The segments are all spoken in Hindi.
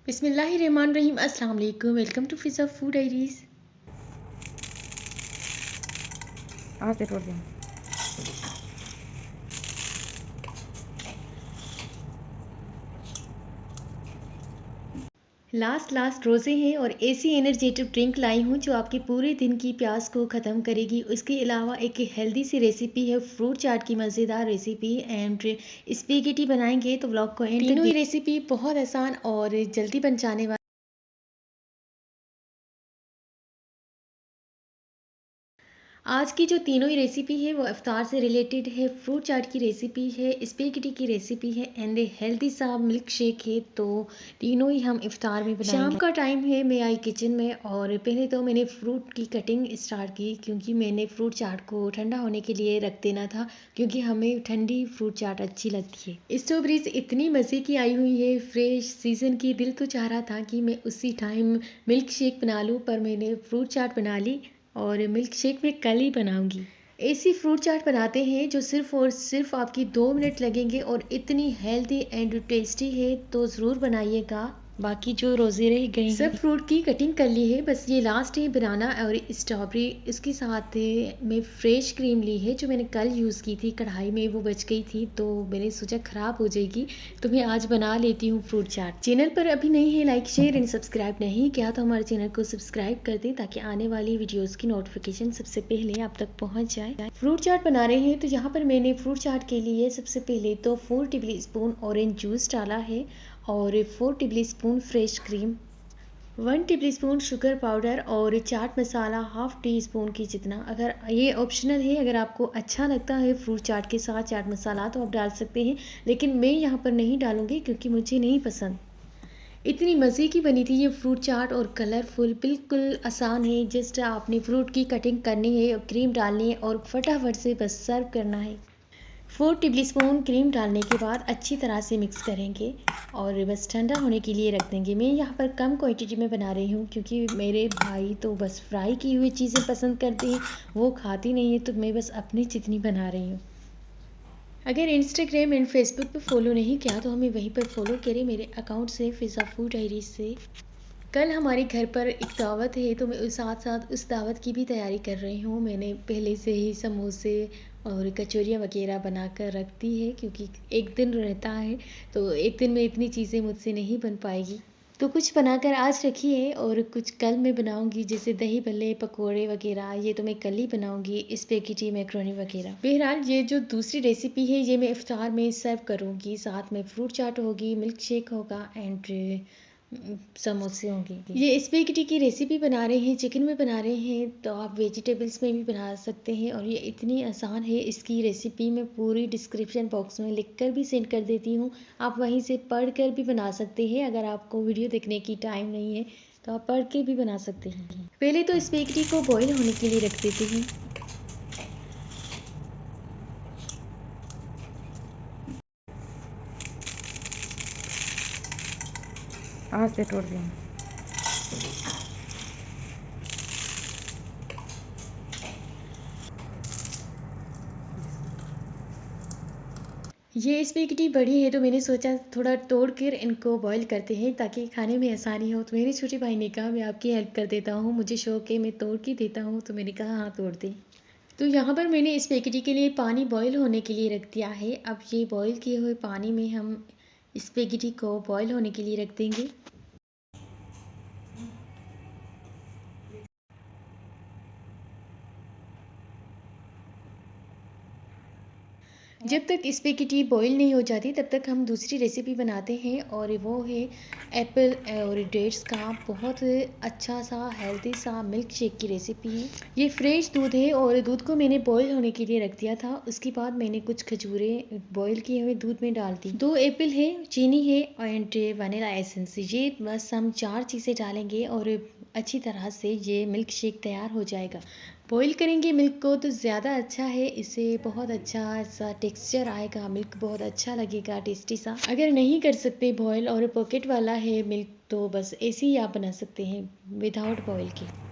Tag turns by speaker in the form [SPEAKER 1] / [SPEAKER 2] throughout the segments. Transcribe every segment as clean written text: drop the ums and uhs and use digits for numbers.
[SPEAKER 1] बिस्मिल्लाहिर्रहमानिर्रहीम। अस्सलाम वालेकुम। Welcome to Fiza food diaries.
[SPEAKER 2] आज से तोड़ दें।
[SPEAKER 1] लास्ट रोज़े हैं और ऐसी एनर्जेटिक ड्रिंक लाई हूँ जो आपके पूरे दिन की प्यास को ख़त्म करेगी। उसके अलावा एक हेल्दी सी रेसिपी है, फ्रूट चाट की मज़ेदार रेसिपी। एंड स्पेगेटी बनाएंगे तो व्लॉग को एंड तक। तीनों ही रेसिपी बहुत आसान और जल्दी बन जाने वाली। आज की जो तीनों ही रेसिपी है वो इफ्तार से रिलेटेड है। फ्रूट चाट की रेसिपी है, स्पेगेटी की रेसिपी है एंड हेल्दी सा मिल्क शेक है। तो तीनों ही हम इफ्तार में बनाएंगे। शाम का टाइम है, मैं आई किचन में और पहले तो मैंने फ्रूट की कटिंग स्टार्ट की क्योंकि मैंने फ्रूट चाट को ठंडा होने के लिए रख देना था, क्योंकि हमें ठंडी फ्रूट चाट अच्छी लगती है। स्ट्रॉबेरीज इतनी मज़े की आई हुई है, फ्रेश सीजन की। दिल तो चाह रहा था कि मैं उसी टाइम मिल्क शेक बना लूँ, पर मैंने फ्रूट चाट बना ली और मिल्क शेक मैं कल ही बनाऊंगी। ऐसी फ्रूट चाट बनाते हैं जो सिर्फ और सिर्फ आपकी 2 मिनट लगेंगे और इतनी हेल्दी एंड टेस्टी है, तो ज़रूर बनाइएगा। बाकी जो रोज़े रह गए हैं, सब फ्रूट की कटिंग कर ली है, बस ये लास्ट है बनाना और स्ट्रॉबेरी। इसके साथ मैं फ्रेश क्रीम ली है जो मैंने कल यूज़ की थी कढ़ाई में, वो बच गई थी तो मैंने सोचा ख़राब हो जाएगी तो मैं आज बना लेती हूँ फ्रूट चाट। चैनल पर अभी नहीं है लाइक शेयर एंड सब्सक्राइब नहीं किया तो हमारे चैनल को सब्सक्राइब कर दें ताकि आने वाली वीडियोस की नोटिफिकेशन सबसे पहले आप तक पहुँच जाए। फ्रूट चाट बना रहे हैं तो यहाँ पर मैंने फ्रूट चाट के लिए सबसे पहले तो 4 टेबल स्पून ऑरेंज जूस डाला है और 4 table spoon fresh cream, 1 table spoon sugar powder और chaat masala half tea spoon की जितना। अगर ये ऑप्शनल है, अगर आपको अच्छा लगता है फ्रूट चाट के साथ चाट मसाला तो आप डाल सकते हैं, लेकिन मैं यहाँ पर नहीं डालूंगी क्योंकि मुझे नहीं पसंद। इतनी मज़े की बनी थी ये फ्रूट चाट और कलरफुल, बिल्कुल आसान है। जस्ट आपने फ्रूट की कटिंग करनी है, क्रीम डालनी है और फटाफट से बस सर्व करना है। 4 टेबल स्पून क्रीम डालने के बाद अच्छी तरह से मिक्स करेंगे और बस ठंडा होने के लिए रख देंगे। मैं यहाँ पर कम क्वांटिटी में बना रही हूँ क्योंकि मेरे भाई तो बस फ्राई की हुई चीज़ें पसंद करते हैं, वो खाती नहीं है, तो मैं बस अपनी जितनी बना रही हूँ। अगर इंस्टाग्राम एंड फेसबुक पे फॉलो नहीं किया तो हमें वहीं पर फॉलो करें, मेरे अकाउंट से, फिज़ा फूड डायरीज से। कल हमारे घर पर एक दावत है तो मैं उस साथ साथ उस दावत की भी तैयारी कर रही हूँ। मैंने पहले से ही समोसे और कचौरियाँ वगैरह बनाकर रख दी है क्योंकि एक दिन रहता है तो एक दिन में इतनी चीज़ें मुझसे नहीं बन पाएगी, तो कुछ बनाकर आज रखी है और कुछ कल मैं बनाऊंगी, जैसे दही भल्ले, पकोड़े वगैरह, ये तो मैं कल ही बनाऊंगी, स्पेगेटी मैक्रोनी वगैरह। बहरहाल ये जो दूसरी रेसिपी है ये मैं इफ्तार में सर्व करूंगी, साथ में फ्रूट चाट होगी, मिल्क शेक होगा एंड समोसे होंगे। ये स्पेगेटी की रेसिपी बना रहे हैं, चिकन में बना रहे हैं तो आप वेजिटेबल्स में भी बना सकते हैं और ये इतनी आसान है। इसकी रेसिपी मैं पूरी डिस्क्रिप्शन बॉक्स में लिखकर भी सेंड कर देती हूँ, आप वहीं से पढ़ कर भी बना सकते हैं। अगर आपको वीडियो देखने की टाइम नहीं है तो आप पढ़ के भी बना सकते हैं। पहले तो स्पेगेटी को बॉईल होने के लिए रख देते हैं।
[SPEAKER 2] आज से तोड़ दें।
[SPEAKER 1] ये स्पेगेटी बड़ी है तो मैंने सोचा थोड़ा तोड़ कर इनको बॉईल करते हैं ताकि खाने में आसानी हो, तो मेरे छोटे भाई ने कहा मैं आपकी हेल्प कर देता हूँ, मुझे शौक है, मैं तोड़ के देता हूँ, तो मैंने कहा हाँ तोड़ दे। तो यहाँ पर मैंने स्पेगेटी के लिए पानी बॉईल होने के लिए रख दिया है। अब ये बॉईल किए हुए पानी में हम स्पेगेटी को बॉईल होने के लिए रख देंगे। जब तक स्पेगेटी बॉईल नहीं हो जाती तब तक हम दूसरी रेसिपी बनाते हैं और वो है एप्पल और डेट्स का बहुत अच्छा सा हेल्दी सा मिल्क शेक की रेसिपी है। ये फ्रेश दूध है और दूध को मैंने बॉईल होने के लिए रख दिया था, उसके बाद मैंने कुछ खजूरें बॉईल किए हुए दूध में डाल दी, 2 एप्पल है, चीनी है एंड वनीला एसेंस। ये बस हम 4 चीज़ें डालेंगे और अच्छी तरह से ये मिल्क शेक तैयार हो जाएगा। बॉईल करेंगे मिल्क को तो ज़्यादा अच्छा है, इससे बहुत अच्छा सा टेक्सचर आएगा, मिल्क बहुत अच्छा लगेगा, टेस्टी सा। अगर नहीं कर सकते बॉईल और पॉकेट वाला है मिल्क तो बस ऐसे ही आप बना सकते हैं विदाउट बॉईल के।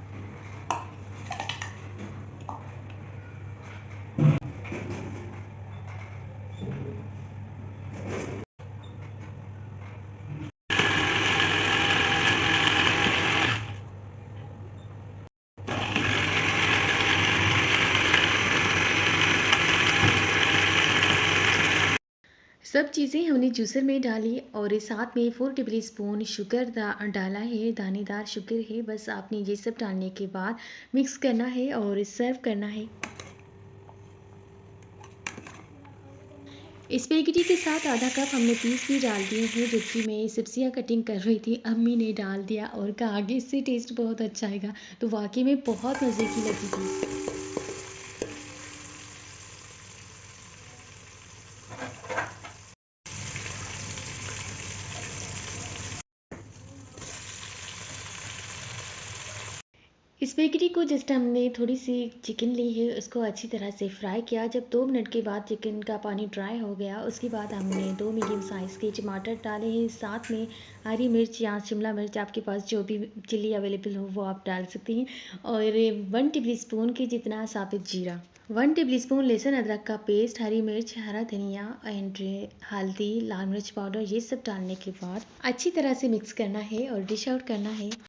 [SPEAKER 1] सब चीज़ें हमने जूसर में डाली और साथ में 4 टेबल स्पून शुगर डाला है, दानेदार शुगर है। बस आपने ये सब डालने के बाद मिक्स करना है और सर्व करना है। स्पेगेटी के साथ आधा कप हमने पीस भी डाल दिए हैं, जो कि मैं सब्जियां कटिंग कर रही थी, अम्मी ने डाल दिया और कहा आगे इससे टेस्ट बहुत अच्छा आएगा। तो वाकई में बहुत मज़े की लगी थी। स्पेगेटी को जस्ट हमने थोड़ी सी चिकन ली है, उसको अच्छी तरह से फ्राई किया। जब 2 मिनट के बाद चिकन का पानी ड्राई हो गया, उसके बाद हमने 2 मीडियम साइज़ के टमाटर डाले हैं, साथ में हरी मिर्च या शिमला मिर्च, आपके पास जो भी चिल्ली अवेलेबल हो वो आप डाल सकती हैं, और 1 टेबल स्पून के जितना साबित जीरा, 1 टेबल स्पून लहसुन अदरक का पेस्ट, हरी मिर्च, हरा धनिया एंड हल्दी, लाल मिर्च पाउडर, ये सब डालने के बाद अच्छी तरह से मिक्स करना है और डिश आउट करना है।